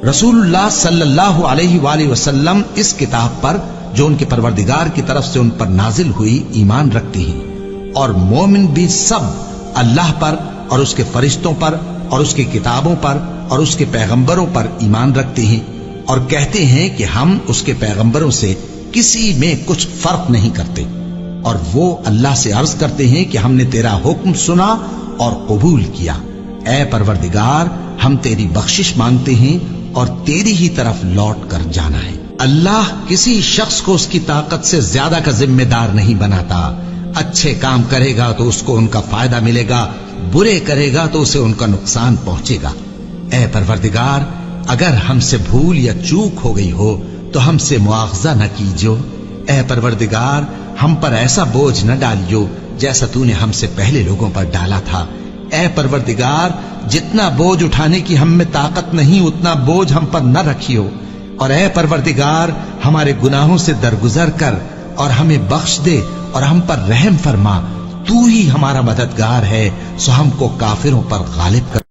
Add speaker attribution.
Speaker 1: رسول اللہ صلی اللہ علیہ وآلہ وسلم اس کتاب پر جو ان کے پروردگار کی طرف سے ان پر نازل ہوئی ایمان رکھتے ہیں، اور مومن بھی سب اللہ پر اور اس کے فرشتوں پر اور اس کی کتابوں پر اور اس کے پیغمبروں پر ایمان رکھتے ہیں، اور کہتے ہیں کہ ہم اس کے پیغمبروں سے کسی میں کچھ فرق نہیں کرتے، اور وہ اللہ سے عرض کرتے ہیں کہ ہم نے تیرا حکم سنا اور قبول کیا۔ اے پروردگار، ہم تیری بخشش مانگتے ہیں اور تیری ہی طرف لوٹ کر جانا ہے۔ اللہ کسی شخص کو اس کی طاقت سے زیادہ کا ذمہ دار نہیں بناتا۔ اچھے کام کرے گا تو اس کو ان کا فائدہ ملے گا، برے کرے گا تو اسے ان کا نقصان پہنچے گا۔ اے پروردگار، اگر ہم سے بھول یا چوک ہو گئی ہو تو ہم سے مواخذہ نہ کیجو۔ اے پروردگار، ہم پر ایسا بوجھ نہ ڈالیو جیسا تو نے ہم سے پہلے لوگوں پر ڈالا تھا۔ اے پروردگار، جتنا بوجھ اٹھانے کی ہم میں طاقت نہیں اتنا بوجھ ہم پر نہ رکھیو، اور اے پروردگار، ہمارے گناہوں سے درگزر کر اور ہمیں بخش دے اور ہم پر رحم فرما۔ تو ہی ہمارا مددگار ہے، سو ہم کو کافروں پر غالب کر۔